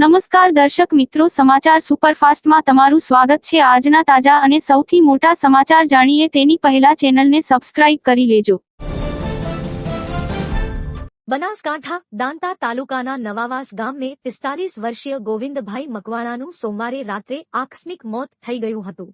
નમસ્કાર દર્શક મિત્રો, સમાચાર સુપરફાસ્ટમાં તમારું સ્વાગત છે। આજના તાજા અને સૌથી મોટા સમાચાર જાણીએ તેની પહેલા ચેનલને સબસ્ક્રાઇબ કરી લેજો। બનાસકાંઠા દાંતા તાલુકાના નવાવાસ ગામને 45 વર્ષીય ગોવિંદભાઈ મકવાણાનું સોમવારે રાત્રે આકસ્મિક મોત થઈ ગયું હતું।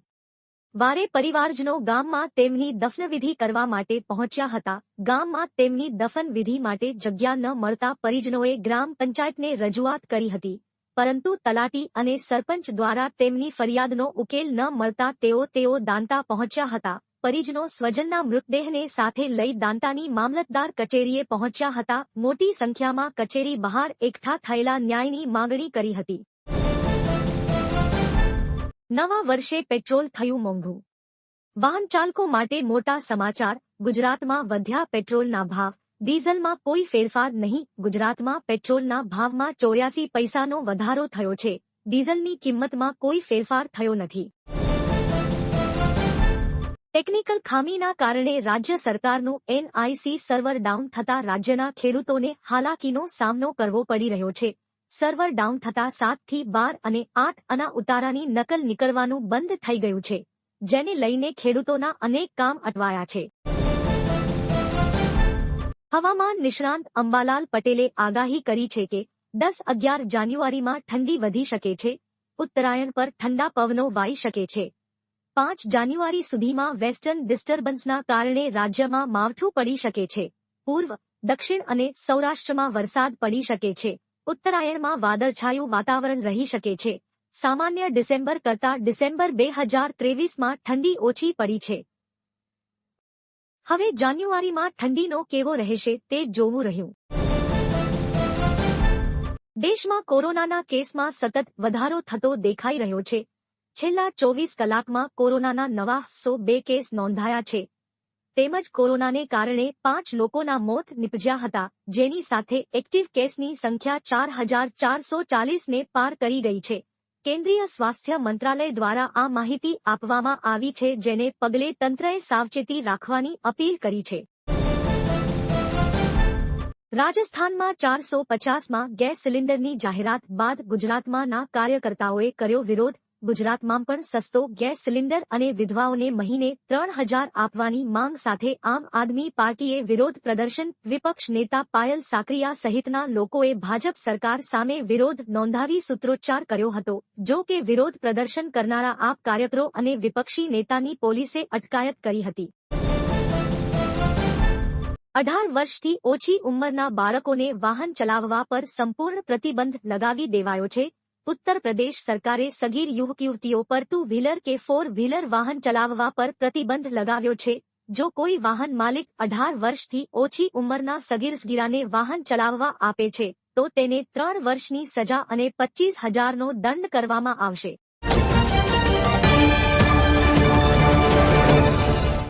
વારે પરિવારજનો ગામમાં તેમની દફનવિધિ કરવા માટે પહોંચ્યા હતા। ગામમાં તેમની દફનવિધિ માટે જગ્યા ન મળતા પરિજનોએ ગ્રામ પંચાયતને રજૂઆત કરી હતી, પરંતુ તલાટી અને સરપંચ દ્વારા તેમની ફરિયાદનો ઉકેલ ન મળતા તેઓ દાંતા પહોંચ્યા હતા। પરિજનો સ્વજનના મૃતદેહને સાથે લઈ દાંતાની મામલતદાર કચેરીએ પહોંચ્યા હતા। મોટી સંખ્યામાં કચેરી બહાર એકઠા થયેલા ન્યાયની માંગણી કરી હતી। નવા વર્ષે પેટ્રોલ થયું મોંઘું। વાહન ચાલકો માટે મોટા સમાચાર। ગુજરાતમાં વધ્યા પેટ્રોલના ભાવ, ડીઝલમાં કોઈ ફેરફાર નહીં। ગુજરાતમાં પેટ્રોલના ભાવમાં 84 પૈસાનો વધારો થયો છે, ડીઝલની કિંમતમાં કોઈ ફેરફાર થયો નથી। ટેકનિકલ ખામીના કારણે રાજ્ય સરકારનું NIC સર્વર ડાઉન થતા રાજ્યના ખેડૂતોને હાલાકીનો સામનો કરવો પડી રહ્યો છે। સર્વર ડાઉન થતા 7 થી 12 અને 8 આના ઉતારાની નકલ નીકળવાનું બંધ થઈ ગયું છે, જેને લઈને ખેડૂતોના અનેક કામ અટવાયા છે। હવામાન નિષ્ણાંત અંબાલાલ પટેલે આગાહી કરી છે કે 10-11 જાન્યુઆરીમાં ઠંડી વધી શકે છે। ઉત્તરાયણ પર ઠંડા પવનો વાઈ શકે છે। 5 જાન્યુઆરી સુધીમાં વેસ્ટર્ન ડિસ્ટર્બન્સના કારણે રાજ્યમાં માવઠું પડી શકે છે। પૂર્વ, દક્ષિણ અને સૌરાષ્ટ્રમાં વરસાદ પડી શકે છે। ઉત્તરાયણમાં વાદળછાયું વાતાવરણ રહી શકે છે। સામાન્ય ડિસેમ્બર કરતાં ડિસેમ્બર 2023માં ઠંડી ઓછી પડી છે। હવે જાન્યુઆરીમાં ઠંડીનો કેવો રહેશે તે જોવું રહ્યું। દેશમાં કોરોનાના કેસમાં સતત વધારો થતો દેખાઈ રહ્યો છે। છેલ્લા 24 કલાકમાં કોરોનાના નવા 102 કેસ નોંધાયા છે, તેમજ કોરોનાને કારણે 5 લોકોના મોત નીપજ્યા હતા, જેની સાથે એક્ટિવ કેસની સંખ્યા 4440ને પાર કરી ગઈ છે। કેન્દ્રીય સ્વાસ્થ્ય મંત્રાલય દ્વારા આ માહિતી આપવામાં આવી છે, જેને પગલે તંત્રએ સાવચેતી રાખવાની અપીલ કરી છે। રાજસ્થાનમાં 450માં ગેસ સિલિન્ડરની જાહેરાત બાદ ગુજરાતમાં ના કાર્યકર્તાઓએ કર્યો વિરોધ। ગુજરાતમાં પણ સસ્તો ગેસ સિલિન્ડર અને વિધવાઓને મહિને 3000 આપવાની માંગ સાથે આમ આદમી પાર્ટીએ વિરોધ પ્રદર્શન। વિપક્ષ નેતા પાયલ સાકરિયા સહિતના લોકોએ ભાજપ સરકાર સામે વિરોધ નોંધાવી સૂત્રોચ્ચાર કર્યો હતો। જો કે વિરોધ પ્રદર્શન કરનારા આપ કાર્યકરો અને વિપક્ષી નેતાની પોલીસે અટકાયત કરી હતી। 18 વર્ષથી ઓછી ઉંમરના બાળકોને વાહન ચલાવવા પર સંપૂર્ણ પ્રતિબંધ લગાવી દેવાયો છે। ઉત્તર પ્રદેશ સરકારે સગીર યુવક-યુવતીઓ પર 2 વ્હીલર કે 4 વ્હીલર વાહન ચલાવવા પર પ્રતિબંધ લગાવ્યો છે। જો કોઈ વાહન માલિક 18 વર્ષથી ઓછી ઉંમરના સગીરસગીરાને વાહન ચલાવવા આપે છે, તો તેને 3 વર્ષની સજા અને 25,000નો દંડ કરવામાં આવશે।